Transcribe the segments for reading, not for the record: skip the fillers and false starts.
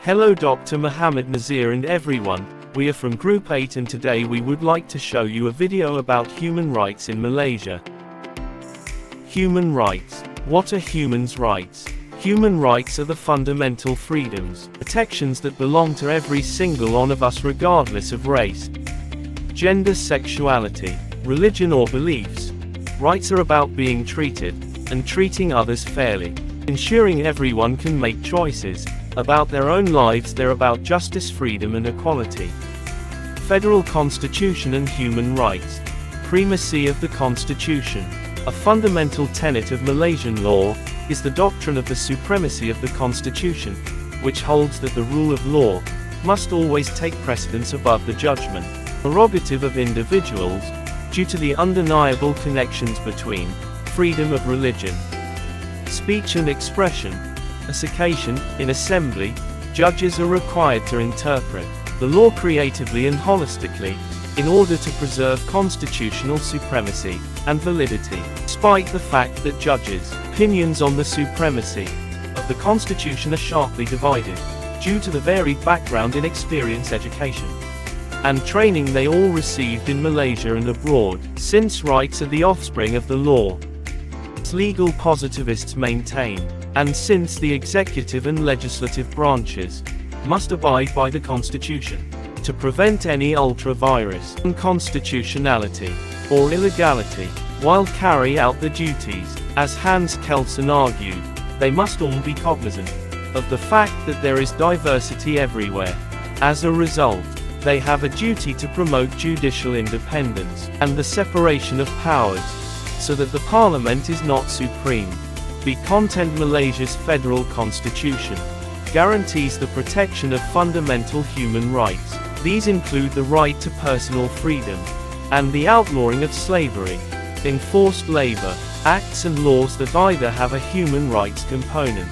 Hello Dr. Muhammad Nazir and everyone, we are from Group 8 and today we would like to show you a video about human rights in Malaysia. Human rights. What are humans' rights? Human rights are the fundamental freedoms, protections that belong to every single one of us regardless of race, gender, sexuality, religion or beliefs. Rights are about being treated, and treating others fairly, ensuring everyone can make choices about their own lives. They're about justice, freedom and equality. Federal Constitution and human rights. Primacy of the Constitution. A fundamental tenet of Malaysian law is the doctrine of the supremacy of the Constitution, which holds that the rule of law must always take precedence above the judgment, prerogative of individuals, due to the undeniable connections between freedom of religion, speech and expression. Association, in assembly, judges are required to interpret the law creatively and holistically, in order to preserve constitutional supremacy and validity. Despite the fact that judges' opinions on the supremacy of the Constitution are sharply divided, due to the varied background in experience, education, and training they all received in Malaysia and abroad, since rights are the offspring of the law, legal positivists maintain, and since the executive and legislative branches must abide by the Constitution to prevent any ultra-virus unconstitutionality or illegality while carry out the duties, as Hans Kelsen argued, they must all be cognizant of the fact that there is diversity everywhere. As a result, they have a duty to promote judicial independence and the separation of powers, so that the parliament is not supreme. The content Malaysia's federal constitution guarantees the protection of fundamental human rights. These include the right to personal freedom, and the outlawing of slavery, enforced labor, acts and laws that either have a human rights component,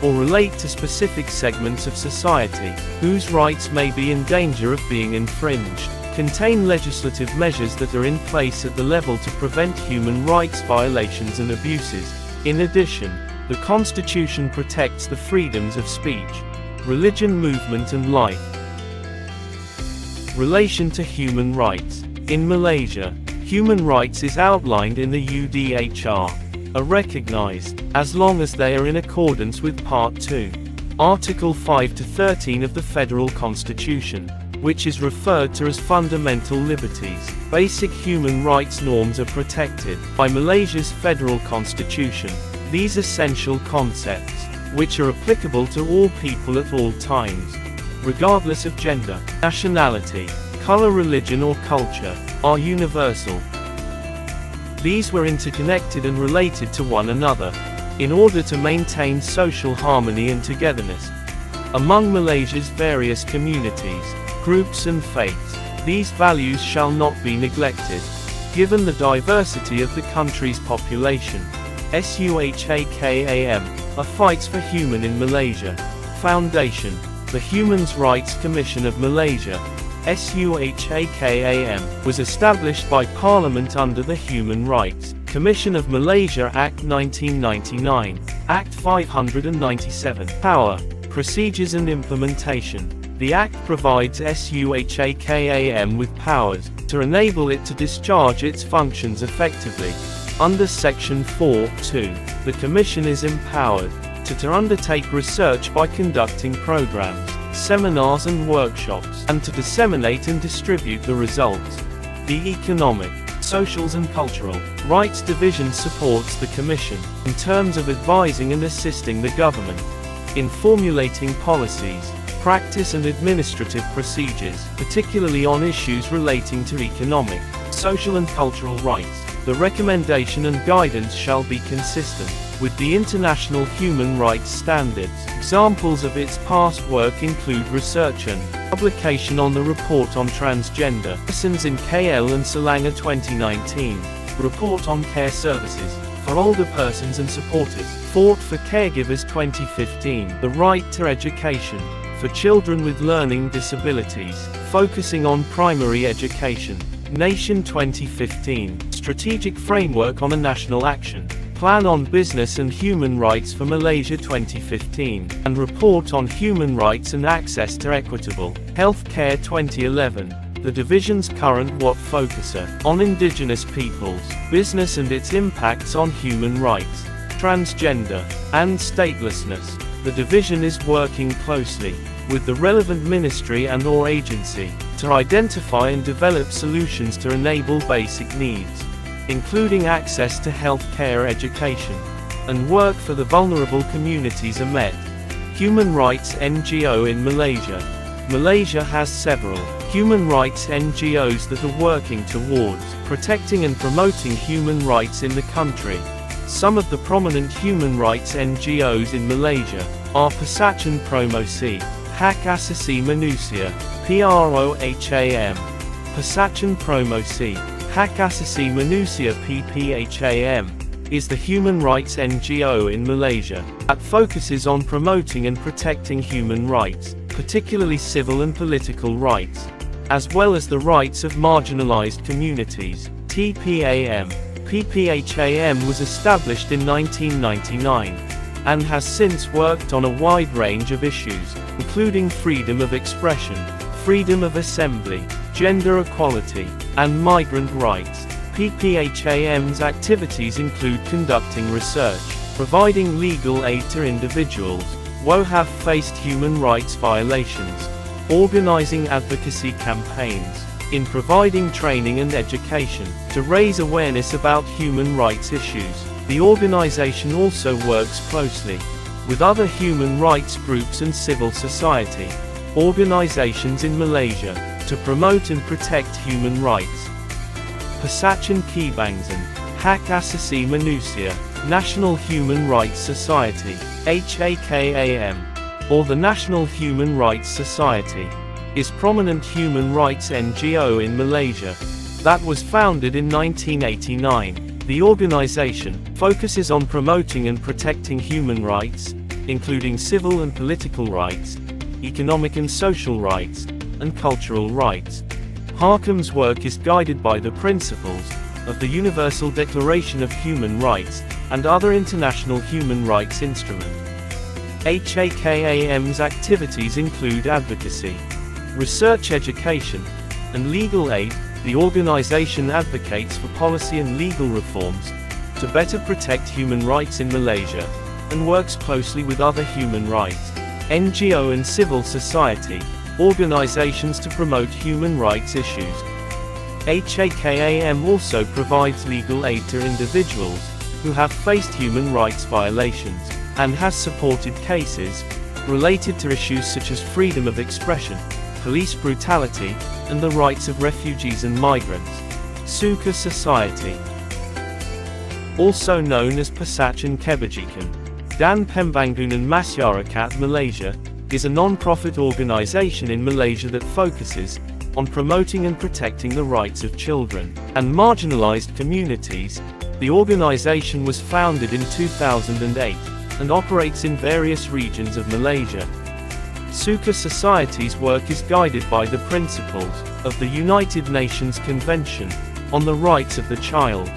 or relate to specific segments of society, whose rights may be in danger of being infringed, contain legislative measures that are in place at the level to prevent human rights violations and abuses. In addition, the Constitution protects the freedoms of speech, religion, movement and life. Relation to human rights. In Malaysia, human rights is outlined in the UDHR, are recognized, as long as they are in accordance with Part 2, Article 5 to 13 of the Federal Constitution, which is referred to as fundamental liberties. Basic human rights norms are protected by Malaysia's federal constitution. These essential concepts, which are applicable to all people at all times, regardless of gender, nationality, color, religion or culture, are universal. These were interconnected and related to one another, in order to maintain social harmony and togetherness among Malaysia's various communities, groups and faiths. These values shall not be neglected, given the diversity of the country's population. SUHAKAM, a Fights for Human in Malaysia Foundation. The Human Rights Commission of Malaysia, SUHAKAM, was established by Parliament under the Human Rights Commission of Malaysia Act 1999, Act 597. Power, procedures and implementation. The Act provides SUHAKAM with powers to enable it to discharge its functions effectively. Under Section 4(2), the Commission is empowered to undertake research by conducting programs, seminars and workshops, and to disseminate and distribute the results. The Economic, Social and Cultural Rights Division supports the Commission in terms of advising and assisting the government in formulating policies, practice and administrative procedures, particularly on issues relating to economic, social and cultural rights. The recommendation and guidance shall be consistent with the international human rights standards. Examples of its past work include research and publication on the Report on Transgender Persons in KL and Selangor 2019, Report on Care Services for Older Persons and Supporters, Fought for Caregivers 2015, The Right to Education for Children with Learning Disabilities, focusing on primary education, Nation 2015, Strategic Framework on a National Action Plan on Business and Human Rights for Malaysia 2015, and Report on Human Rights and Access to Equitable Healthcare 2011. The division's current work focuses on indigenous peoples, business and its impacts on human rights, transgender, and statelessness. The division is working closely with the relevant ministry and/or agency to identify and develop solutions to enable basic needs, including access to health care, education, and work for the vulnerable communities are met. Human Rights NGO in Malaysia. Malaysia has several human rights NGOs that are working towards protecting and promoting human rights in the country. Some of the prominent human rights NGOs in Malaysia are Persatuan Promosi Hak Asasi Manusia (PROHAM), Persatuan Promosi Hak Asasi Manusia (PPHAM) is the human rights NGO in Malaysia that focuses on promoting and protecting human rights, particularly civil and political rights, as well as the rights of marginalized communities. TPAM. PPHAM was established in 1999 and has since worked on a wide range of issues, including freedom of expression, freedom of assembly, gender equality, and migrant rights. PPHAM's activities include conducting research, providing legal aid to individuals who have faced human rights violations, organizing advocacy campaigns, in providing training and education to raise awareness about human rights issues. The organization also works closely with other human rights groups and civil society organizations in Malaysia to promote and protect human rights. Persatuan Kebangsaan Hak Asasi Manusia National Human Rights Society (HAKAM), or the National Human Rights Society, is prominent human rights NGO in Malaysia that was founded in 1989. The organization focuses on promoting and protecting human rights, including civil and political rights, economic and social rights, and cultural rights. HAKAM's work is guided by the principles of the Universal Declaration of Human Rights and other international human rights instruments. HAKAM's activities include advocacy, research, education, and legal aid. The organization advocates for policy and legal reforms to better protect human rights in Malaysia and works closely with other human rights, NGO and civil society organizations to promote human rights issues. HAKAM also provides legal aid to individuals who have faced human rights violations and has supported cases related to issues such as freedom of expression, police brutality, and the rights of refugees and migrants. Suka Society, also known as Persatuan Kebajikan dan Pembangunan Masyarakat Malaysia, is a non-profit organization in Malaysia that focuses on promoting and protecting the rights of children and marginalized communities. The organization was founded in 2008 and operates in various regions of Malaysia. Suka Society's work is guided by the principles of the United Nations Convention on the Rights of the Child,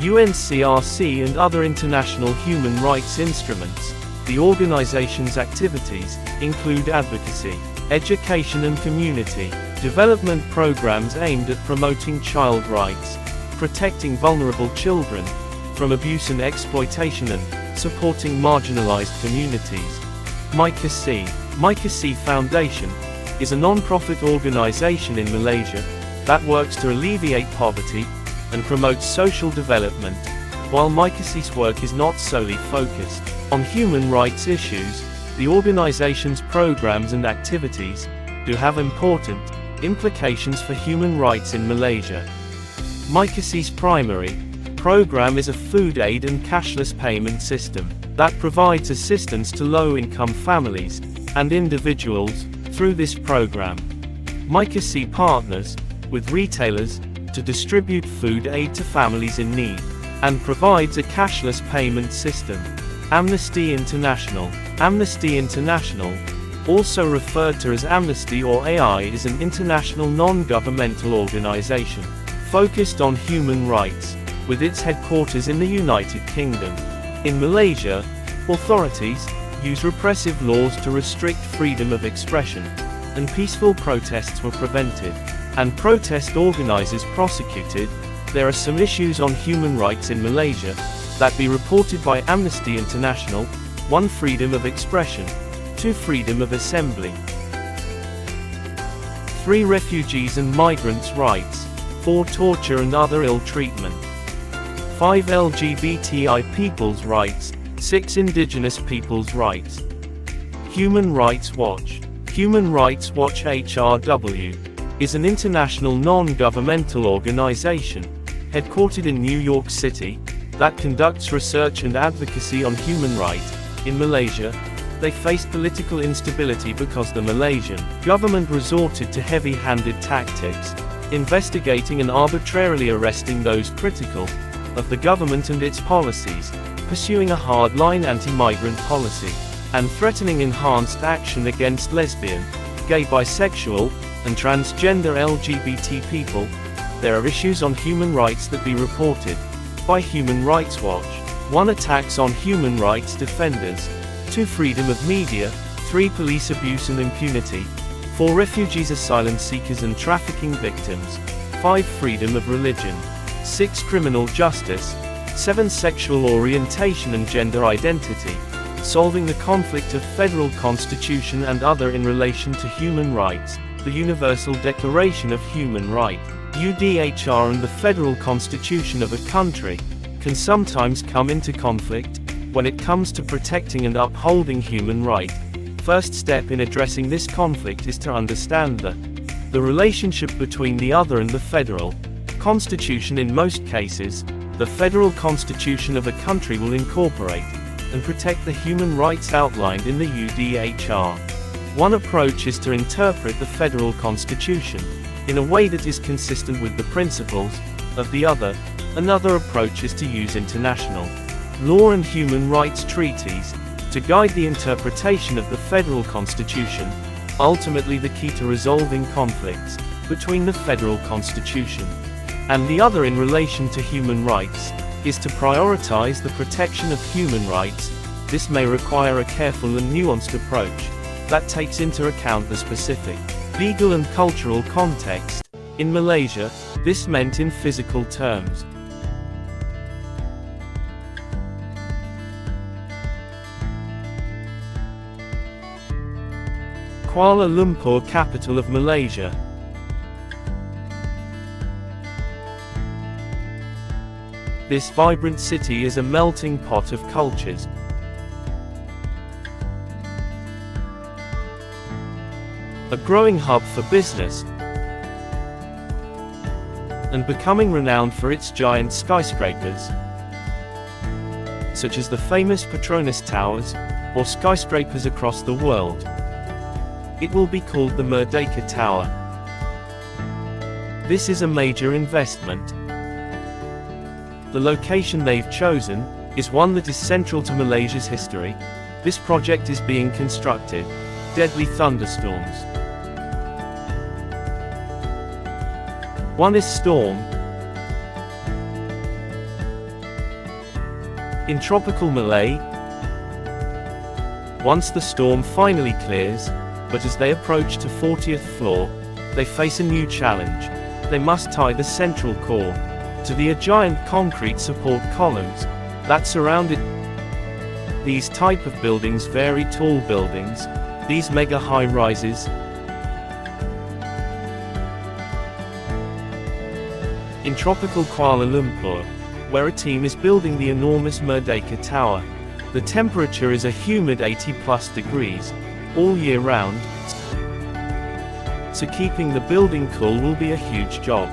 UNCRC, and other international human rights instruments. The organization's activities include advocacy, education and community development programs aimed at promoting child rights, protecting vulnerable children from abuse and exploitation, and supporting marginalized communities. Malaysia Foundation is a non-profit organization in Malaysia that works to alleviate poverty and promote social development. While Malaysia's work is not solely focused on human rights issues, the organization's programs and activities do have important implications for human rights in Malaysia. Malaysia's primary program is a food aid and cashless payment system that provides assistance to low-income families and individuals. Through this program, Malaysia partners with retailers to distribute food aid to families in need and provides a cashless payment system. Amnesty International, also referred to as Amnesty or AI, is an international non-governmental organization focused on human rights with its headquarters in the United Kingdom. In Malaysia, authorities use repressive laws to restrict freedom of expression, and peaceful protests were prevented, and protest organizers prosecuted. There are some issues on human rights in Malaysia that be reported by Amnesty International. 1. Freedom of expression. 2. Freedom of assembly. 3. Refugees and migrants' rights. 4. Torture and other ill treatment. 5. LGBTI people's rights. 6. Indigenous people's rights. Human Rights Watch. Human Rights Watch HRW is an international non-governmental organization, headquartered in New York City, that conducts research and advocacy on human rights. In Malaysia, they faced political instability because the Malaysian government resorted to heavy-handed tactics, investigating and arbitrarily arresting those critical of the government and its policies, pursuing a hard-line anti-migrant policy, and threatening enhanced action against lesbian, gay, bisexual, and transgender LGBT people. There are issues on human rights that be reported by Human Rights Watch. 1. Attacks on human rights defenders. 2. Freedom of media. 3. Police abuse and impunity. 4. Refugees, asylum seekers and trafficking victims. 5. Freedom of religion. 6. Criminal justice. 7. Sexual orientation and gender identity. Solving the conflict of federal constitution and other in relation to human rights. The Universal Declaration of Human Rights, UDHR, and the federal constitution of a country can sometimes come into conflict when it comes to protecting and upholding human rights. First step in addressing this conflict is to understand the relationship between the other and the federal constitution. In most cases, the federal constitution of a country will incorporate and protect the human rights outlined in the UDHR. One approach is to interpret the federal constitution in a way that is consistent with the principles of the other. Another approach is to use international law and human rights treaties to guide the interpretation of the federal constitution. Ultimately, the key to resolving conflicts between the federal constitution and the other in relation to human rights is to prioritize the protection of human rights. This may require a careful and nuanced approach that takes into account the specific legal and cultural context. In Malaysia, this meant in physical terms. Kuala Lumpur, capital of Malaysia. This vibrant city is a melting pot of cultures. A growing hub for business, and becoming renowned for its giant skyscrapers, such as the famous Petronas Towers, or skyscrapers across the world. It will be called the Merdeka Tower. This is a major investment. The location they've chosen is one that is central to Malaysia's history. This project is being constructed. Deadly thunderstorms. One is storm. In tropical Malay, once the storm finally clears, but as they approach the 40th floor, they face a new challenge. They must tie the central core to the giant concrete support columns that surround it. These type of buildings, very tall buildings, these mega high-rises. In tropical Kuala Lumpur, where a team is building the enormous Merdeka Tower, the temperature is a humid 80+ degrees all year round, so keeping the building cool will be a huge job.